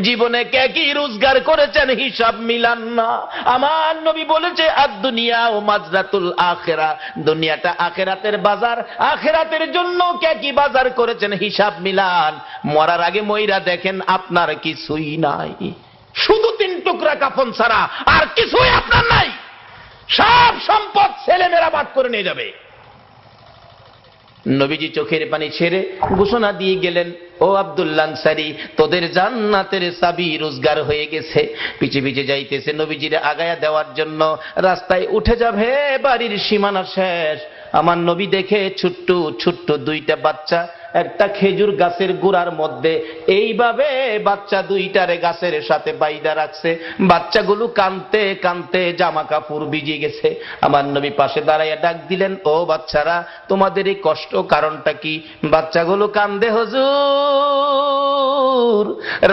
জীবনে কে কি রোজগার করেছেন হিসাব মিলান না। আমার নবী বলেছে আদ-দুনিয়া ও মাজরাতুল আখিরা, দুনিয়াটা আখিরাতের বাজার, আখিরাতের জন্য কে কি বাজার করেছেন হিসাব মিলান। মরার আগে মইরা দেখেন আপনার কিছুই নাই, শুধু 3 টুকরা কাফন ছাড়া আর কিছুই আপনার নাই। সব সম্পদ ছেলেমেয়েরা বাদ করে নিয়ে যাবে। নবীজি চোখের পানি ছেড়ে ঘোষণা দিয়ে গেলেন, ও আব্দুল্লাহ আনসারী, তোদের জান্নাতের চাবি রোজগার হয়ে গেছে। পিছে পিছে যাইতেছে নবীজির আগায়া দেওয়ার জন্য। রাস্তায় উঠে যাবে, বাড়ির সীমানা শেষ। আমার নবী দেখে ছোট্ট ছোট্ট 2টা বাচ্চা একটা খেজুর গাছের গোড়ার মধ্যে এইভাবে বাচ্চা 2টারে গাছের সাথে বাইদা রাখছে। বাচ্চাগুলো কানতে কানতে জামা কাপড় ভিজে গেছে। আমার নবী পাশে দাঁড়াইয়া ডাক দিলেন, ও বাচ্চারা, তোমাদের এই কষ্ট কারণটা কি? বাচ্চাগুলো কান্দে, হুজুর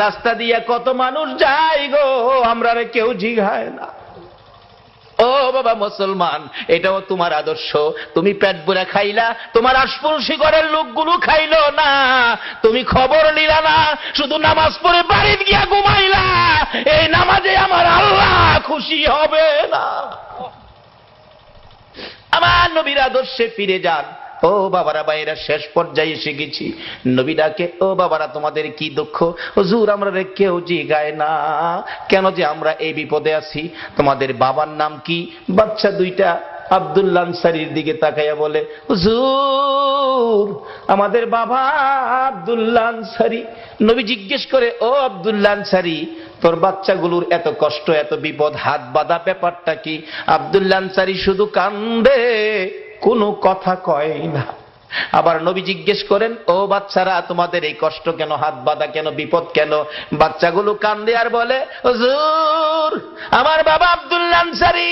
রাস্তা দিয়া কত মানুষ যায় গো, আমরা কেউ জিঘায় না। ও বাবা মুসলমান, এটাও তোমার আদর্শ? তুমি পেট ভরে খাইলা, তোমার আশপাশি ঘরের লোকগুলো খাইলো না, তুমি খবর নিলা না, শুধু নামাজ পড়ে বাড়িতে গিয়া ঘুমাইলা। এই নামাজে আমার আল্লাহ খুশি হবে না। আমার নবীর আদর্শে ফিরে যান। ও বাবারা, বাইরা শেষ পর্যায়ে এসে গেছি। নবী ডাকে, ও বাবারা, তোমাদের কি দুঃখ? হুজুর আমরা কেউ জিগায় না কেন যে আমরা এই বিপদে আছি। তোমাদের বাবার নাম কি? বাচ্চা 2টা আব্দুল্লাহ আনসারীর দিকে তাকাইয়া বলে, হুজুর আমাদের বাবা আব্দুল্লাহ আনসারী। নবী জিজ্ঞেস করে, ও আব্দুল্লাহ আনসারী, তোর বাচ্চাগুলোর এত কষ্ট, এত বিপদ, হাত বাঁধা ব্যাপারটা কি? আব্দুল্লাহ আনসারী শুধু কান্দে, কোনো কথা কয় না। আবার নবী জিজ্ঞেস করেন, ও বাচ্চারা, তোমাদের এই কষ্ট কেন, হাত বাঁধা কেন, বিপদ কেন? বাচ্চাগুলো কান্দে আর বলে, হুজুর আমার বাবা আব্দুল্লাহ আনসারী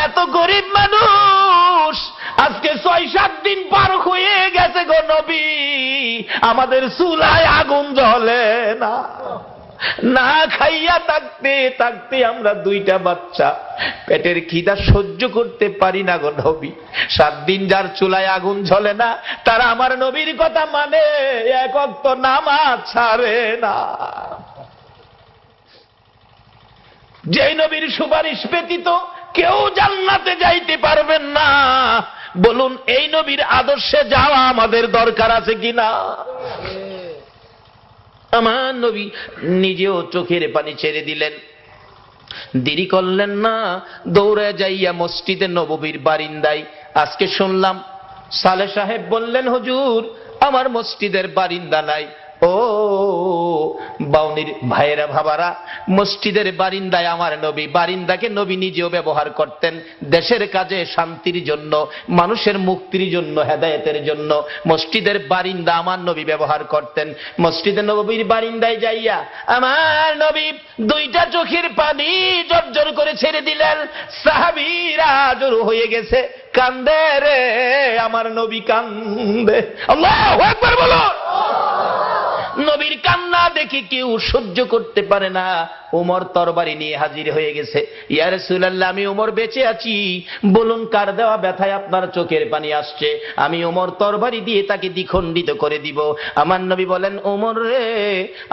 এত গরিব মানুষ, আজকে 6-7 দিন পার হয়ে গেছে গো নবী, আমাদের চুলায় আগুন জ্বলে না। না খাইয়া থাকতে থাকতে আমরা 2টা বাচ্চা পেটের খিদা সহ্য করতে পারি না গো নবী। 7 দিন যার চুলায় আগুন জ্বলে না, তারা আমার নবীর কথা মানে, 1 ওয়াক্ত নামাজ ছাড়ে না। যেই নবীর সুপারিশ ব্যতীত কেউ জান্নাতে যাইতে পারবেন না, বলুন এই নবীর আদর্শে যাওয়া আমাদের দরকার আছে কিনা? আমার নবী নিজেও চোখের পানি ছেড়ে দিলেন, দেরি করলেন না, দৌড়ে যাইয়া মসজিদে নববীর বারিন্দায়। আজকে শুনলাম সালেহ সাহেব বললেন, হুজুর আমার মসজিদের বারিন্দা নাই। ও বাউনির ভাইয়েরা, ভাবারা, মসজিদের বারিন্দায় আমার নবী, বারিন্দাকে নবী নিজেও ব্যবহার করতেন দেশের কাজে, শান্তির জন্য, মানুষের মুক্তির জন্য, হেদায়েতের জন্য। মসজিদের বারিন্দা আমার নবী ব্যবহার করতেন। মসজিদে নববীর বারিন্দায় যাইয়া আমার নবী 2টা চোখের পানি জর্জর করে ছেড়ে দিলেন। সাহাবীরা জড়ো হয়ে গেছে, কান্দে রে আমার নবী কান্দে। আল্লাহু আকবার বলো। নবীর কান্না দেখে কেউ সহ্য করতে পারে না। ওমর তরবারি নিয়ে হাজির হয়ে গেছে। ইয়া রাসূলুল্লাহ, আমি ওমর বেঁচে আছি, বলুন কার দেওয়া ব্যথায় আপনার চোখের পানি আসছে, আমি ওমর তরবারি দিয়ে তাকে দ্বিখণ্ডিত করে দিব। আমার নবী বলেন, ওমর রে,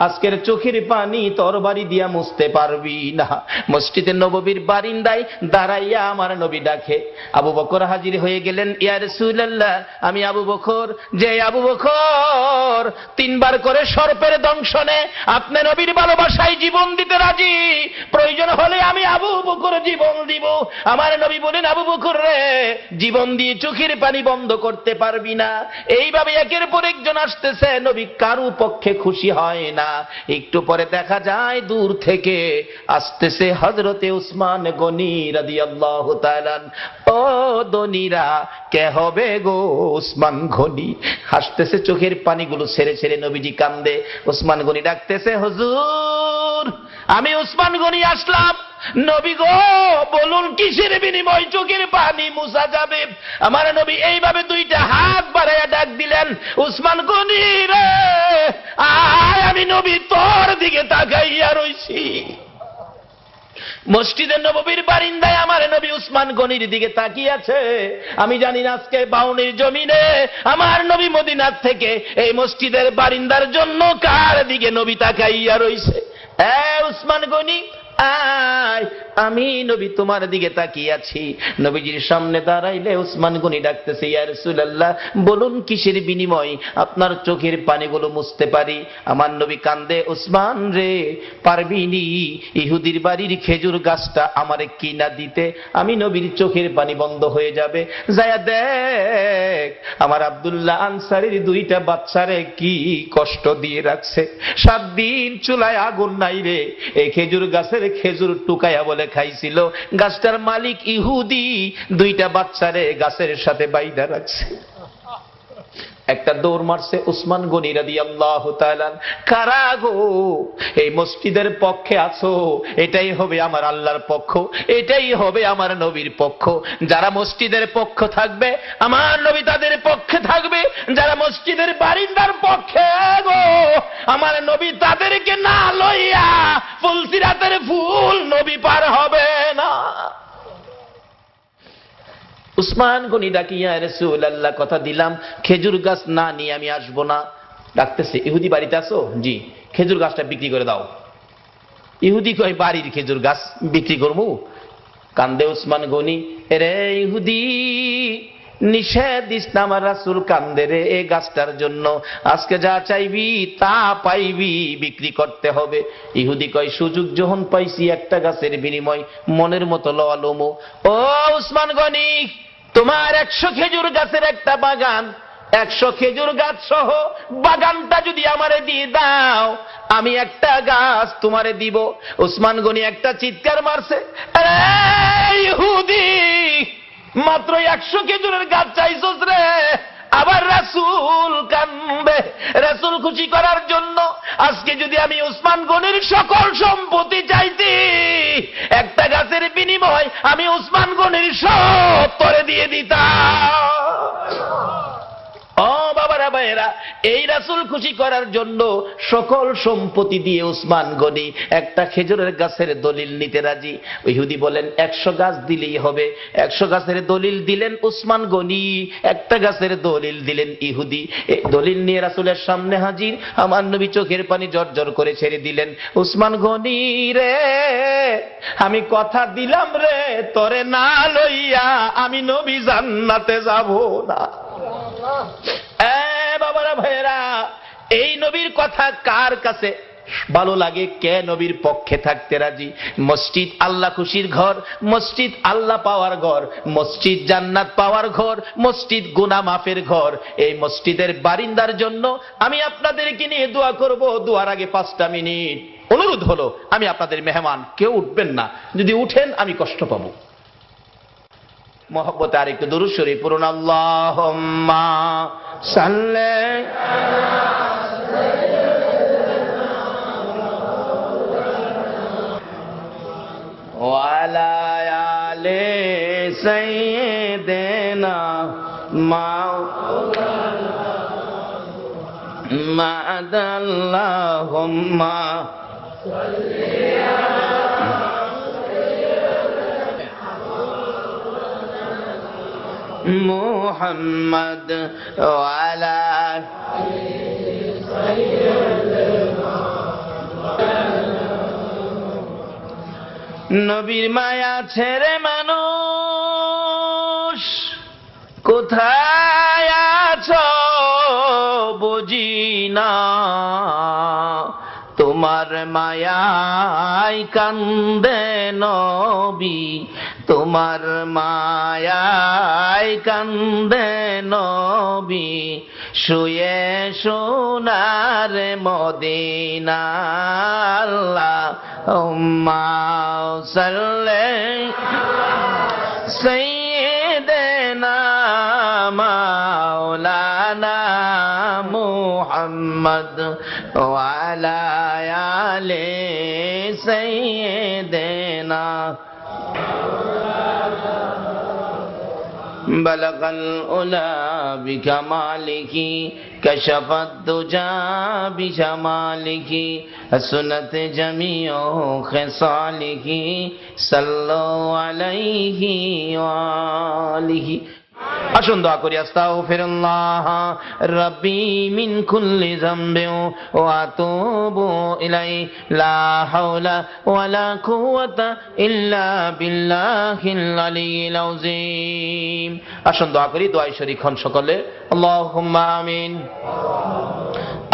আজকের চোখের পানি তরবারি দিয়া মুছতে পারবি না। মসজিদে নববীর বারিন্দায় দাঁড়াইয়া আমার নবী ডাকে। আবু বকর হাজির হয়ে গেলেন। ইয়া রাসূলুল্লাহ, আমি আবু বকর, যে আবু বকর 3 বার করে সর্পের দংশনে আপনি নবীর ভালোবাসায় জীবন দিতে রাজি, প্রয়োজন হলে আমি আবু বকর জীবন দিব। আমার নবী বলেন, আবু বকর রে, জীবন দিয়ে চোখের পানি বন্ধ করতে পারবি না। এইভাবে একের পর একজন আসতেছে, নবী কারো পক্ষে খুশি হয় না। একটু পরে দেখা যায় দূর থেকে আসতেছে হযরতে উসমান গনি রাদিয়াল্লাহু তাআলা। ও দনিরা, কে হবে গো উসমান গনি? হাসতেছে, চোখের পানিগুলো ছেড়ে ছেড়ে নবীজি কান্দে। উসমান গনি ডাকতেছে, হুজুর আমি উসমান গনি আসলাম। নবী গো, বলুন কিসের বিনিময় চোখের পানি মুছা যাবে? আমার নবী এইভাবে 2টা হাত বাড়াইয়া ডাক দিলেন, উসমান গনি রে আয়, আমি নবী তোর দিকে তাকাইয়া রইছি। মসজিদে নববীর বারিন্দায় আমার নবী উসমান গনির দিকে তাকিয়ে আছে। আমি জানি না আজকে বাউনির জমিনে আমার নবী মদিনার থেকে এই মসজিদের বারিন্দার জন্য কার দিকে নবী তাকাইয়া রইছে। উসমান গনি আয়, আমি নবী তোমার দিকে তাকিয়ে আছি। নবীজির সামনে দাঁড়াইলে উসমান গনি ডাকতেছে, ইয়া রাসূলুল্লাহ, বলুন কিসের বিনিময় আপনার চোখের পানিগুলো মুছতে পারি? আমার নবী কান্দে, উসমান রে, পারবিনি ইহুদির বাড়ির খেজুর গাছটা আমারে কিনা দিতে? আমি নবীর চোখের পানি বন্ধ হয়ে যাবে। যায়া দেখ আমার আব্দুল্লাহ আনসারীর 2টা বাচ্চারে কি কষ্ট দিয়ে রাখছে। 7 দিন চুলায় আগুন নাই রে, এই খেজুর গাছের খেজুর টুকাইয়া বলে খাইছিল। গাছটার মালিক ইহুদি, 2টা বাচ্চারে গাছের সাথে বাইধা রাখছে। একটা দৌড় মারছে উসমান গনি রাদিয়াল্লাহু তাআলা। কারা গো এই মসজিদের পক্ষে আছো? এটাই হবে আমার আল্লাহর পক্ষ, এটাই হবে আমার নবীর পক্ষ। যারা মসজিদের পক্ষ থাকবে আমার নবী তাদের পক্ষে থাকবে, যারা মসজিদের বারিন্দার পক্ষে গো আমার নবী তাদেরকে না লইয়া ফুলসিরাতের ফুল নবী পার হবে না। উসমান গনি ডাকি, ইয়া রাসূলুল্লাহ, কথা দিলাম খেজুর গাছ না নিয়ে আমি আসবো না। ডাকতেছে, ইহুদি বাড়িতে আছো? জি। খেজুর গাছটা বিক্রি করে দাও। ইহুদি কয়, বাড়ির খেজুর গাছ বিক্রি করবো? কান্দে উসমান গনি, রে ইহুদি, নিষেধ দিস না, আমার রাসূল কান্দে রে এই গাছটার জন্য। আজকে যা চাইবি তা পাইবি, বিক্রি করতে হবে। ইহুদি কয়, সুযোগ যখন পাইছি একটা গাছের বিনিময় মনের মতো লওয়া লমো। ও উসমান গনি, তোমার 100 খেজুর গাছের একটা বাগান, 100 খেজুর গাছ সহ বাগানটা যদি আমারে দিয়ে দাও, আমি একটা গাছ তোমারে দিব। উসমান গনি একটা চিৎকার মারছে, ইহুদি, মাত্র 100 খেজুরের গাছ চাইছস রে? আবার রাসূল কান্দে। রাসূল খুশি করার জন্য আজকে যদি আমি উসমান গনির সকল সম্পত্তি চাইতি, একটা গাছের বিনিময় আমি উসমান গনির সব তরে দিয়ে দিতাম। ও বাবারা ভাইয়েরা, এই রাসূল খুশি করার জন্য সকল সম্পত্তি দিয়ে উসমান গনি একটা খেজুরের গাছের দলিল নিতে রাজি। ইহুদি বলেন 100 গাছ দিলেই হবে। 100 গাছের দলিল দিলেন উসমান গনি, একটা গাছের দলিল দিলেন ইহুদি। এই দলিল নিয়ে রাসূলের সামনে হাজির। আমার নবী চোখের পানি জর্জর করে ছেড়ে দিলেন, উসমান গনি রে, আমি কথা দিলাম রে, তরে না লইয়া আমি নবী জান্নাতে যাব না। বাবারা ভাইয়েরা, এই নবীর কথা কার কাছে ভালো লাগে? কে নবীর পক্ষে থাকতে রাজি? মসজিদ আল্লাহ খুশির ঘর, মসজিদ আল্লাহ পাওয়ার ঘর, মসজিদ জান্নাত পাওয়ার ঘর, মসজিদ গুনাহ মাফের ঘর। এই মসজিদের বারিন্দার জন্য আমি আপনাদেরকে নিয়ে দোয়া করব। দোয়ার আগে 5টা মিনিট অনুরোধ হলো, আমি আপনাদের মেহমান, কেউ উঠবেন না। যদি উঠেন আমি কষ্ট পাবো। মোহব্বতে আর একটু দুরূদ শরীফ পড়ুন। আল্লাহুম্মা সাল্লি ওয়ালা আলি সাইয়্যিদিনা আল্লাহুম্মা মুহাম্মদ ওয়ালা নবীর মায়া ছেড়ে মানুষ কোথায় আছো বুঝি না, তোমার মায়ায় কান্দে নবী, তোমার মায়ায় কান্দে নবী, শুয়ে সোনার মদিনা। আল্লাহুম্মা সাল্লি সাইয়্যিদিনা মাওলানা মুহাম্মদ ওয়া আলা আলি সাইয়্যিদিনা। بلغ العلا بكماله كشف الدجى بجماله حسنت جميع خصاله صلوا عليه وآله আসুন দোয়া করি, আস্তাগফিরুল্লাহ রাব্বি মিন কুল্লি যামবিন ওয়া আতুবু ইলাইহি লা হাওলা ওয়ালা কুওয়াতা ইল্লা বিল্লাহিল আলিয়্যিল আযীম। আসুন দোয়া করি, দোয়ায় শরীক হন সকলে। আল্লাহুম্মা আমিন,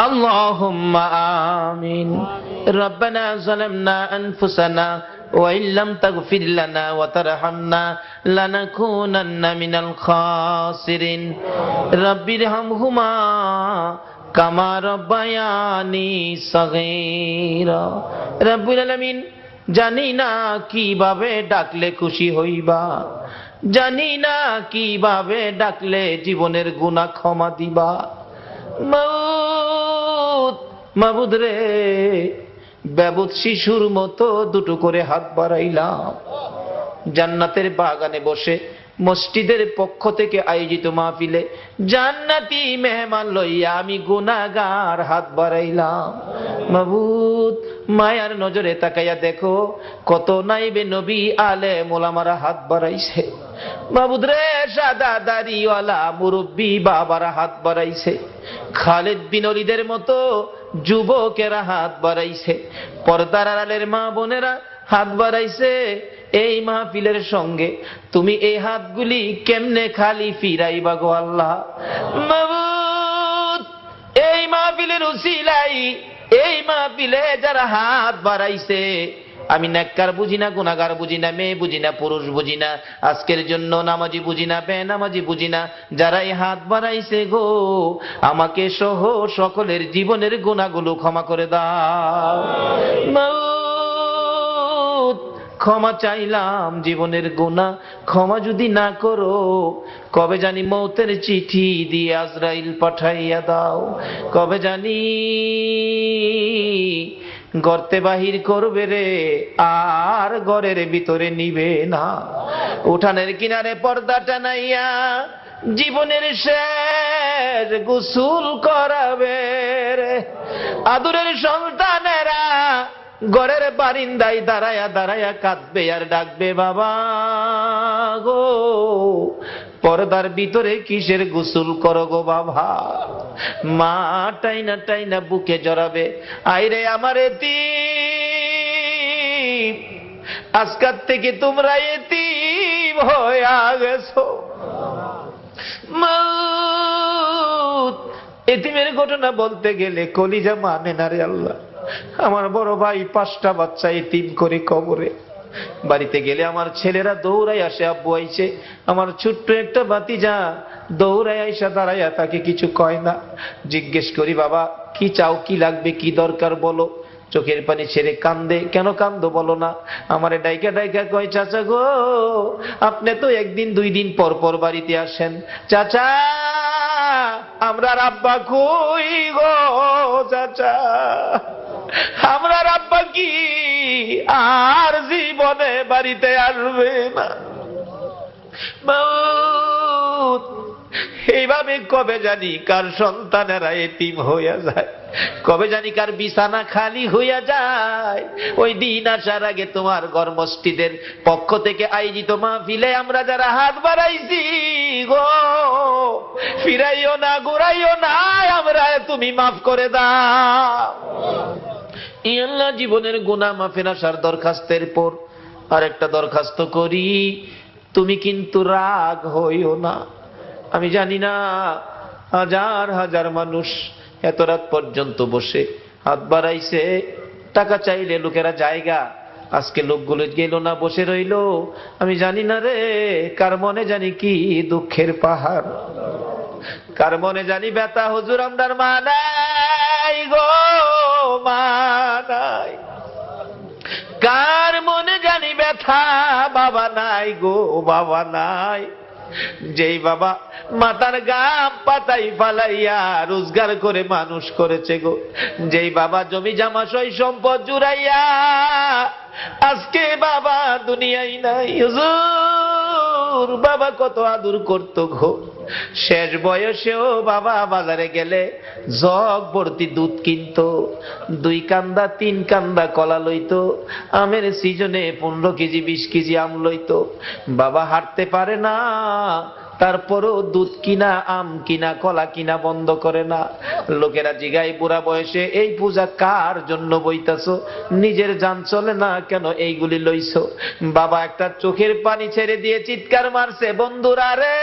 আল্লাহুম্মা আমিন। রব্বানা যালামনা আনফুসানা وإن لم تغفر لنا وترحمنا لنكونن من الخاسرين رب ارحمهما كما ربياني صغيرا রব্বুল আলামিন, জানি না কিভাবে ডাকলে খুশি হইবা, জানি না কিভাবে ডাকলে জীবনের গুনাহ ক্ষমা দিবা। মাবুদ রে, বেবুদ শিশুর মতো দুটো করে হাত বাড়াইলাম, জান্নাতের বাগানে বসে মসজিদের পক্ষ থেকে আয়োজিত মাহফিলে জান্নাতি মেহমান লইয়া আমি গুনাহগার হাত বাড়াইলাম। মাবুদ, মায়ার নজরে তাকাইয়া দেখো কত নাইবে নবী আলেম ওলামারা হাত বাড়াইছে। মাবুদ রে, সাদা দাড়িওয়ালা মুরব্বী বাবারা হাত বাড়াইছে, খালিদ বিন ওলীদের মতো যুবকেরা হাত বাড়াইছে, পর্দার আড়ালের মা বোনেরা হাত বাড়াইছে। এই মাহফিলের সঙ্গে তুমি এই হাতগুলি কেমনে খালি ফিরাইবা গো আল্লাহ? মাবুদ, এই মাহফিলের উসিলাই, এই মাহফিলে যারা হাত বাড়াইছে, আমি নেককার বুঝি না, গুনাহগার বুঝি না, মেয়ে বুঝি না, পুরুষ বুঝি না, আজকের জন্য নামাজি বুঝি না, বেনামাজি বুঝি না, যারা এই হাত বাড়াইছে গো, আমাকে সহ সকলের জীবনের গুনাহগুলো ক্ষমা করে দাও। মাউত, ক্ষমা চাইলাম, জীবনের গুনাহ ক্ষমা যদি না করো, কবে জানি মৌতের চিঠি দিয়ে আজরাইল পাঠাইয়া দাও, কবে জানি গর্তে বাহির করবে রে, আর ঘরের ভিতরে নিবে না, উঠানের কিনারে পর্দা টানাইয়া জীবনের শেষ গোসল করাবে রে। আদরের সন্তানেরা ঘরের বারিন্দায় দাঁড়ায়া দাঁড়ায়া কাঁদবে আর ডাকবে, বাবা গো, পর্দার ভিতরে কিসের গোসল করো গো বাবা? মা টাইনা টাইনা বুকে জড়াবে, আইরে আমার এতিম, আজকাল থেকে তোমরা এতিম হয়ে গেছো। মাউত, এতিমের ঘটনা বলতে গেলে কলিজা মানে না রে আল্লাহ। আমার বড় ভাই 5টা বাচ্চা এতিম করে কবরে, বাড়িতে গেলে আমার ছেলেরা দৌড়াই আসে, আব্বু আইছে। আমার ছোট্ট একটা ভাতিজা দৌড়াই আইসা দাঁড়াইয়া তাকে কিছু কয় না। জিজ্ঞেস করি, বাবা কি চাও, কি লাগবে, কি দরকার বলো? চোখের পানি ছেড়ে কান্দে। কেন কান্দো বলো না? আমারে ডাইকা ডাইকা কয়, চাচা গো, আপনি তো 1 দিন 2 দিন পর পর বাড়িতে আসেন, চাচা আমরা আব্বা কই গো? চাচা আমরা আব্বা কি আর জীবনে বাড়িতে আসবে না? মাউত, এইভাবে কবে জানি কার সন্তানেরা এতিম হইয়া যায়, কবে জানি কার বিছানা খালি হইয়া যায়। ওই দিন আসার আগে তোমার ঘর মসজিদের পক্ষ থেকে আয়োজিত মাহফিলে আমরা যারা হাত বাড়াইছি গো, ফিরাইও না, ঘুরাইও না, আমরা তুমি মাফ করে দাও। আল্লাহ, জীবনের গুনাহ মাফের আসার দরখাস্তের পর আরেকটা দরখাস্ত করি, তুমি কিন্তু রাগ হইও না। আমি জানি না হাজার হাজার মানুষ এত রাত পর্যন্ত বসে হাত বাড়াইছে, টাকা চাইলে লোকেরা জায়গা, আজকে লোকগুলো গেল না, বসে রইল। আমি জানি না রে, কার মনে জানি কি দুঃখের পাহাড়, কার মনে জানি ব্যথা। হুজুর আমরার মা নাই গো, মা নাই। কার মনে জানি ব্যথা, বাবা নাই গো, বাবা নাই। যেই বাবা মাথার গাম পাতাই ফালাইয়া রোজগার করে মানুষ করেছে গো, যেই বাবা জমি জামা সই সম্পদ জুড়াইয়া আজকে বাবা দুনিয়ায় নাই। হুজুর, বাবা কত আদর করতো গো, শেষ বয়সেও বাবা বাজারে গেলে জগ ভর্তি দুধ কিনতো, 2 কান্দা 3 কান্দা কলা লইতো, আমের সিজনে 15 কেজি 20 কেজি আম লইতো। বাবা হাঁটতে পারে না, তারপরও দুধ কিনা, আম কিনা, কলা কিনা বন্ধ করে না। লোকেরা জিগায় বুড়া বয়সে এই পূজা কার জন্য বইতাছো? নিজের জান চলে না কেন এইগুলি লইছো? বাবা একটা চোখের পানি ছেড়ে দিয়ে চিৎকার মারছে, বন্ধুরা রে,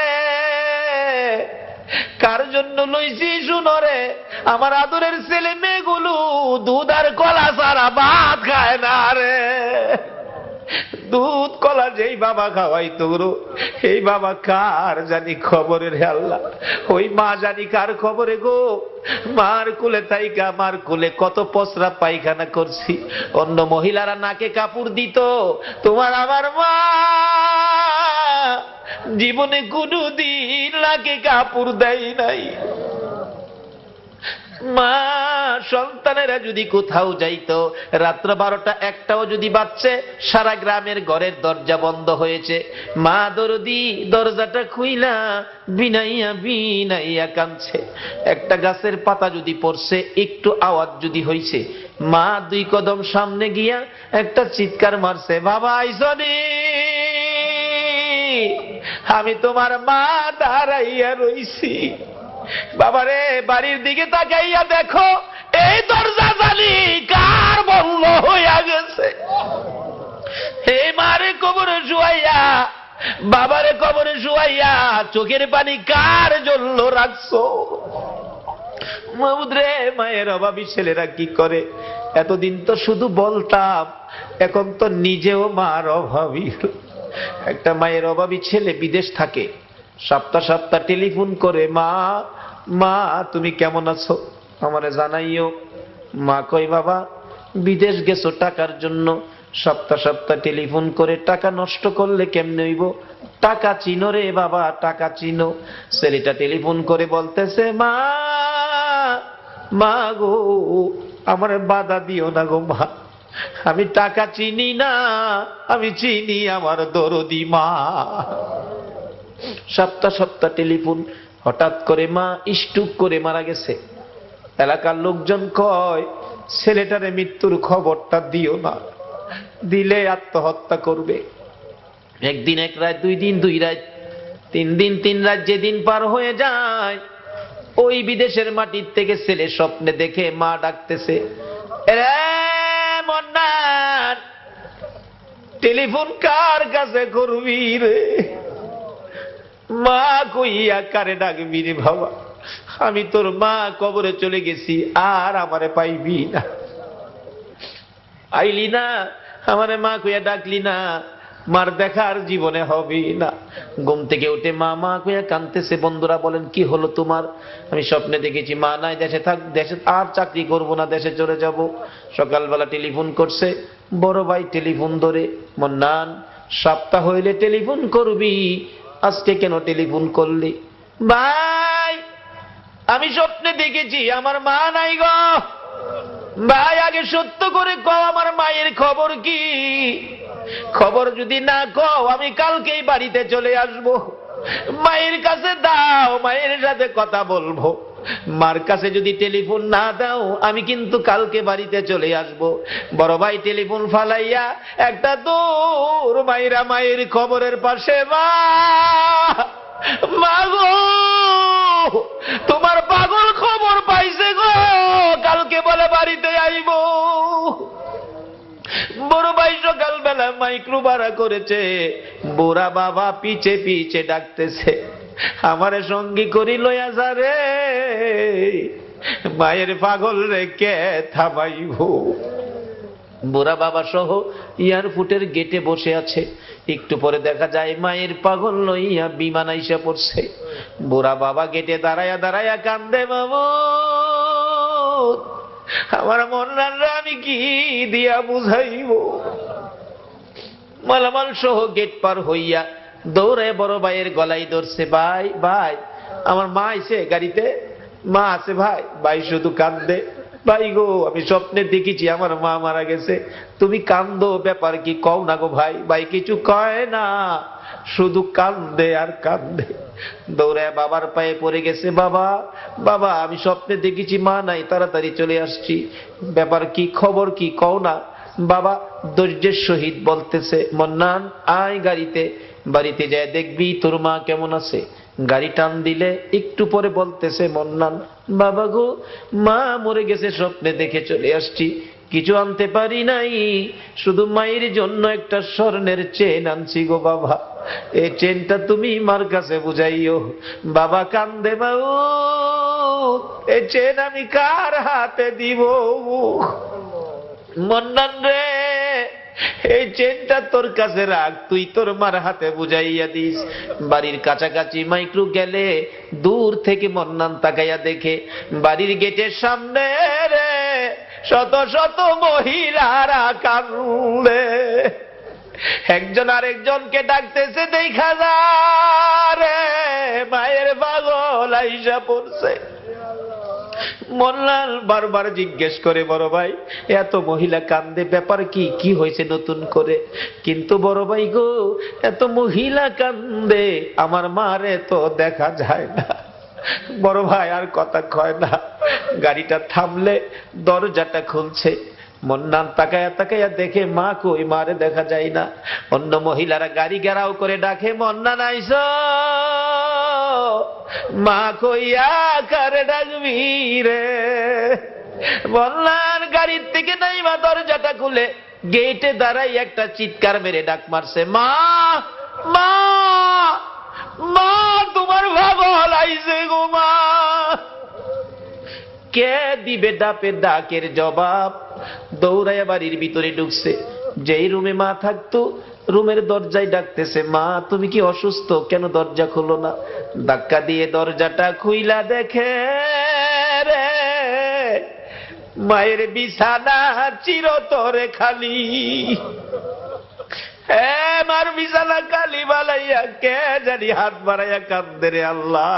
কার জন্য লইছি শুনো রে, আমার আদরের ছেলে মেয়েগুলো দুধ আর কলা ছাড়া ভাত খায় না রে। দুধ কলা যেই বাবা খাওয়াইতো গো, এই বাবা কার জানি খবরের আল্লাহ, ওই মা জানি কার খবরে গো। মার কুলে তাইকা, মার কুলে কত পসরা পায়খানা করছি, অন্য মহিলারা নাকে কাপড় দিত, তোমার আমার মা জীবনে কোনদিন নাকে কাপড় দেয় নাই। মা সন্তানেরা যদি কোথাও যাইতো, রাত্র 12টা 1টাও যদি বাজছে, সারা গ্রামের ঘরের দরজা বন্ধ হয়েছে, মা দরদি দরজাটা খুইলা বিনাইয়া বিনাইয়া কাঁদছে। একটা গাছের পাতা যদি পড়ছে, একটু আওয়াজ যদি হইছে, মা 2 কদম সামনে গিয়া একটা চিৎকার মারছে, বাবা আইসনি, আমি তোমার মা দাঁড়াইয়া রইছি। বাবারে বাড়ির দিকে তাকাইয়া দেখো, এই দরজা জানি কার বন্ধ হইয়া গেছে। হে মারে কবরে শুয়াইয়া, বাবারে কবরে শুয়াইয়া চোখের পানি কার জন্য রাখছো? মাহমুদ রে, মায়ের অভাবী ছেলেরা কি করে? এতদিন তো শুধু বলতাম, এখন তো নিজেও মার অভাবী। একটা মায়ের অভাবী ছেলে বিদেশ থাকে, সপ্তাহ সপ্তাহ টেলিফোন করে, মা মা তুমি কেমন আছো, আমারে জানাইও। মা কই, বাবা বিদেশ গেছো টাকার জন্য, সপ্তাহ সপ্তাহ টেলিফোন করে টাকা নষ্ট করলে কেমনে হইব? টাকা চিনো রে বাবা, টাকা চিনো। ছেলেটা টেলিফোন করে বলতেছে, মা মা গো, আমার বাধা দিও না গো মা, আমি টাকা চিনি না, আমি চিনি আমার দরদি মা। সপ্তাহ সপ্তাহ টেলিফোন, হঠাৎ করে মা স্ট্রোক করে মারা গেছে। এলাকার লোকজন কয়, ছেলেটারে মৃত্যুর খবরটা দিও না, দিলে আত্মহত্যা করবে। একদিন 1 রাত, 2 দিন 2 রাত, 3 দিন 3 রাত, যেদিন পার হয়ে যায়, ওই বিদেশের মাটির থেকে ছেলে স্বপ্নে দেখে মা ডাকতেছে, রে মন্নান, টেলিফোন কার কাছে করবি রে? মা কইয়া কারে ডাকবি রে বাবা, আমি তোর মা কবরে চলে গেছি, আর আমারে পাইবি না। আইলি না, আমারে মা কইয়া ডাকলি না, মার দেখার জীবনে হবে না। ঘুম থেকে উঠে মা মা কইয়া কাঁদতেছে। বন্ধুরা বলেন, কি হলো তোমার? আমি স্বপ্নে দেখেছি মা নাই, দেশে থাক, দেশে আর চাকরি করব না, দেশে চলে যাব। সকালবেলা টেলিফোন করছে, বড় ভাই টেলিফোন ধরে, মন্নান সপ্তাহ হইলে টেলিফোন করবি, আজকে কেন টেলিফোন করলি? ভাই আমি স্বপ্নে দেখেছি আমার মা নাই গো। ভাই আগে সত্য করে কও, আমার মায়ের খবর কি? খবর যদি না কও, আমি কালকেই বাড়িতে চলে আসব, মায়ের কাছে দাও, মায়ের সাথে কথা বলবো। মার কাছে যদি টেলিফোন না দাও, আমি কিন্তু কালকে বাড়িতে চলে আসব। বড় ভাই টেলিফোন ফালাইয়া একটা দূর মাইরা মায়ের খবরের পাশে, মা মা গো, তোমার পাগল খবর পাইছে গো, কালকে বলে বাড়িতে আইব। বড় ভাই সকালবেলা মাইক্রো ভাড়া করেছে, বুড়া বাবা পিছে পিছে ডাকতেছে, আমারে সঙ্গী করি লইয়া যা রে, মায়ের পাগল রে কে থামাইব। বুড়া বাবা সহ এয়ারপোর্টের গেটে বসে আছে। একটু পরে দেখা যায় মায়ের পাগল লইয়া বিমান আইসা পড়ছে। বুড়া বাবা গেটে দাঁড়ায়া দাঁড়ায়া কান্দে, বাবু আমার মন্নানরা আমি কি দিয়া বুঝাইব? মালামাল সহ গেট পার হইয়া দৌড়ে বড় ভাইয়ের গলায় ধরছে, ভাই ভাই আমার মা আইছে গাড়িতে, মা আছে ভাই। ভাই শুধু কান্দে, ভাই গো আমি স্বপ্নে দেখেছি আমার মা মারা গেছে, তুমি কান্দো, ব্যাপার কি কও না গো ভাই। ভাই কিছু কয় না, শুধু কান্দে আর কান্দে। দৌড়ে বাবার পায়ে পড়ে গেছে, বাবা বাবা আমি স্বপ্নে দেখেছি মা নাই, তাড়াতাড়ি চলে আসছি, ব্যাপার কি, খবর কি কও না। বাবা ধৈর্যের সহিত বলতেছে, মন্নান আয় গাড়িতে, বাড়িতে যায় দেখবি তোর মা কেমন আছে। গাড়ি টান দিলে একটু পরে বলতেছে মন্নান, বাবা গো, মা মরে গেছে, স্বপ্নে দেখে চলে আসছি, কিছু আনতে পারি নাই, শুধু মায়ের জন্য একটা স্বর্ণের চেন আনছি গো বাবা, এই চেনটা তুমি মার কাছে বুঝাইও। বাবা কান্দে, বাবু এই চেন আমি কার হাতে দিব? মন্নান রে, এই চেনটা তোর কাছে রাখ, তুই তোর মার হাতে বুঝাইয়া দিস। বাড়ির কাছাকাছি মাইক্রো গেলে দূর থেকে মন্নান তাকাইয়া দেখে বাড়ির গেটের সামনে রে শত শত মহিলারা কান্দে, একজন আরেকজনকে ডাকতেছে, দেখা রে মায়ের পাগল আইসা পড়ছে। মোল্লাল বারবার জিজ্ঞেস করে, বড় ভাই এত মহিলা কান্দে, ব্যাপার কি, কি হয়েছে নতুন করে? কিন্তু বড় ভাই গো, এত মহিলা কান্দে, আমার মারে তো দেখা যায় না। বড় ভাই আর কথা কয় না, গাড়িটা থামলে দরজাটা খুলছে, মন্নান তাকায়া তাকায়া দেখে মা কই, মারে দেখা যায় না। অন্য মহিলারা গাড়ি ঘেরাও করে ডাকে, মন্নান আইস, মা কইয়া কারে ডাকবি রে? মন্নান গাড়ির থেকে নাইমা দরজাটা খুলে গেটে দাঁড়াই একটা চিৎকার মেরে ডাক মারছে, মা মা মা, তোমার পাগল আইছে গো মা। কে দিবে ডাপের ডাকের জবাব? দৌড়াইয়া বাড়ির ভিতরে ঢুকছে, যেই রুমে মা থাকতো রুমের দরজায় ডাকতেছে, মা তুমি কি অসুস্থ, কেন দরজা খুলো না? ধাক্কা দিয়ে দরজাটা খুইলা দেখে রে মায়ের বিছানা চিরতরে খালি। মার বিছানা খালি বালাইয়া কে জানি হাত বাড়াইয়া কান্দে রে আল্লাহ।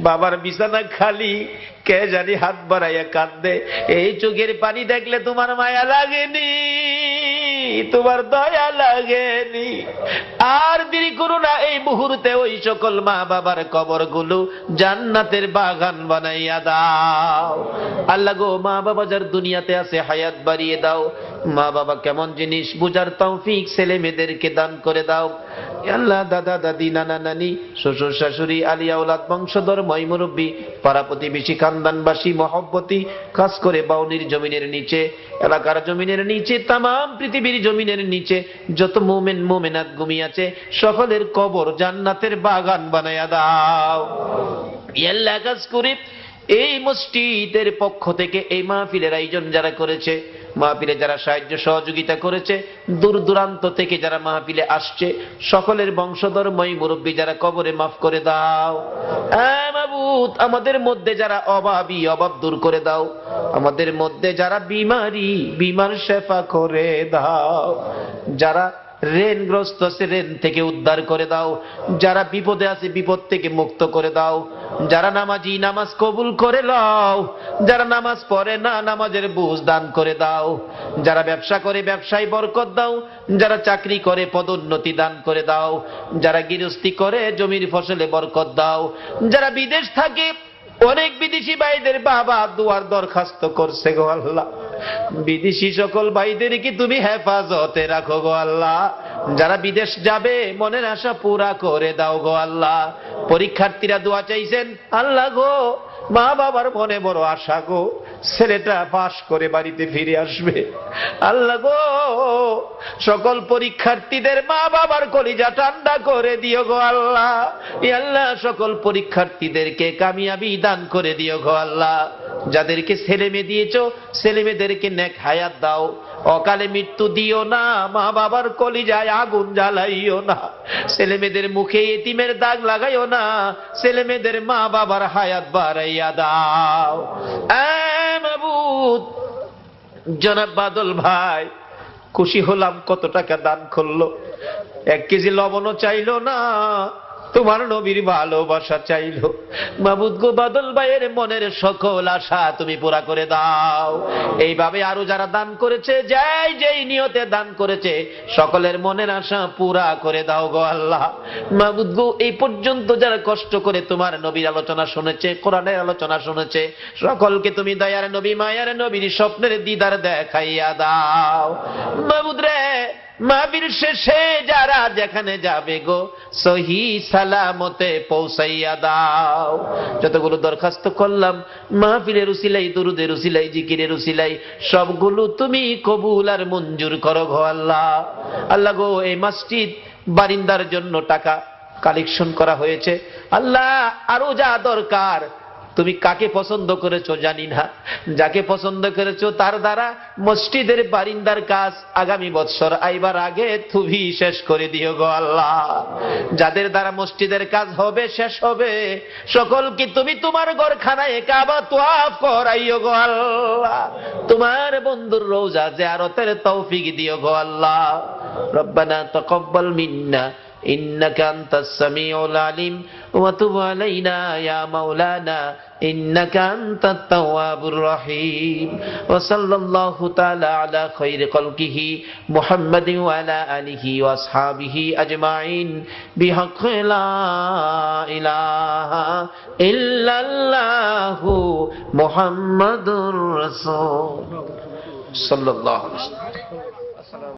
বাবার বিছানা খালি, কে জানি হাত বাড়াইয়া কান্দে। এই চোখের পানি দেখলে তোমার মায়া লাগেনি, তোমার দয়া লাগেনি? আর দেরি করো না, এই মুহূর্তে ওই সকল মা বাবার কবর গুলো জান্নাতের বাগান বানাইয়া দাও। আল্লাহ গো, মা বাবা যার দুনিয়াতে আছে হায়াত বাড়িয়ে দাও। মা বাবা কেমন জিনিস বুঝার তৌফিক ছেলে মেয়েদেরকে দান করে দাও। আল্লাহ দাদা দাদি নানা নানি শ্বশুর শাশুড়ি আলিয়া ওলাদ বংশধর ময় মুরব্বী পাড়া প্রতিবেশী খানদানবাসী মহব্বতী, খাস করে বাউনির জমিনের নিচে, এলাকার জমিনের নিচে, তামাম পৃথিবীর জমিনের নিচে যত মুমিন মুমিনাত ঘুমিয়ে আছে সকলের কবর জান্নাতের বাগান বানায়া দাও। আল্লাহ কাজ করে এই মসজিদের পক্ষ থেকে এই মাহফিলের আয়োজন যারা করেছে, মাহফিলে যারা সাহায্য সহযোগিতা করেছে, দূর দূরান্ত থেকে যারা মাহফিলে আসছে, সকলের বংশধর মই মুরব্বী যারা কবরে মাফ করে দাও। মাবুদ, আমাদের মধ্যে যারা অভাবী অভাব দূর করে দাও, আমাদের মধ্যে যারা বিমারি বিমার শেফা করে দাও, যারা ঋণগ্রস্ত আছে ঋণ থেকে উদ্ধার করে দাও, যারা বিপদে আছে বিপদ থেকে মুক্ত করে দাও, যারা নামাজি নামাজ কবুল করে লও, যারা নামাজ পড়ে না নামাজের বুঝ দান করে দাও, যারা ব্যবসা করে ব্যবসায় বরকত দাও, যারা চাকরি করে পদোন্নতি দান করে দাও, যারা গৃহস্থী করে জমির ফসলে বরকত দাও, যারা বিদেশ থাকে অনেক বিদেশি ভাইদের বাবা দুয়ার দরখাস্ত করছে গো আল্লাহ, বিদেশি সকল ভাইদেরকে তুমি হেফাজতে রাখো গো আল্লাহ। যারা বিদেশ যাবে মনের আশা পুরা করে দাও গো আল্লাহ। পরীক্ষার্থীরা দোয়া চাইছেন, আল্লাহ গো মা বাবার মনে বড় আশা গো, ছেলেটা পাশ করে বাড়িতে ফিরে আসবে। আল্লাহ গো, সকল পরীক্ষার্থীদের মা বাবার কলিজা ঠান্ডা করে দিও গো আল্লাহ। আল্লাহ সকল পরীক্ষার্থীদেরকে কামিয়াবি দান করে দিও গো আল্লাহ। যাদেরকে ছেলে মেয়ে দিয়েছো ছেলে মেয়েদেরকে নেক হায়াত দাও, অকালে মৃত্যু দিও না, মা বাবার কলিজায় আগুন জ্বালাইও না, ছেলে মেয়েদের মুখে এতিমের দাগ লাগাইও না, ছেলে মেয়েদের মা বাবার হায়াত বাড়াইয়া দাও। মাবুদ, জনাব বাদল ভাই খুশি হলাম, কত টাকা দান করলো, 1 কেজি লবণও চাইলো না, তোমার নবীর ভালোবাসা চাইলো। মাবুদ গো, বাদল ভাইয়ের মনের সকল আশা তুমি পুরা করে দাও। এইভাবে আরো যারা দান করেছে, যেই নিয়তে দান করেছে, সকলের মনের আশা পুরা করে দাও গো আল্লাহ। মাবুদ গো, এই পর্যন্ত যারা কষ্ট করে তোমার নবীর আলোচনা শুনেছে, কোরআনের আলোচনা শুনেছে, সকলকে তুমি দয়ার নবী মায়ার নবীর স্বপ্নের দিদার দেখাইয়া দাও। মাবুদ রে, মাহফিল শেষে যারা যেখানে যাবে গো সহি সালামতে পৌঁছাইয়া দাও। যতগুলো দরখাস্ত করলাম মাহফিলের উসিলাই, দুরুদের উসিলাই, জিকিরের উসিলাই, সবগুলো তুমি কবুল আর মঞ্জুর করো গো আল্লাহ। আল্লাহ গো, এই মসজিদ বারিন্দার জন্য টাকা কালেকশন করা হয়েছে, আল্লাহ আরো যা দরকার, তুমি কাকে পছন্দ করেছো জানি না, যাকে পছন্দ করেছো তার দ্বারা মসজিদের বারিন্দার কাজ আগামী বছর আইবার আগে তুমি শেষ করে দিও গো আল্লাহ। যাদের দ্বারা মসজিদের কাজ হবে, শেষ হবে, সকলকে তুমি তোমার ঘরখানায় কাবা তোয়াফ করাইও গো আল্লাহ। তোমার বন্ধুর রওজা জিয়ারতের তৌফিক দিও গো আল্লাহ। রব্বানা তাকাব্বাল মিন্না إنك أنت السميع العليم وتب علينا يا مولانا إنك أنت التواب الرحيم وصلى الله تعالى على خير خلقه محمد وعلى آله وأصحابه أجمعين بحق لا إله إلا الله محمد رسول صلى الله عليه وسلم.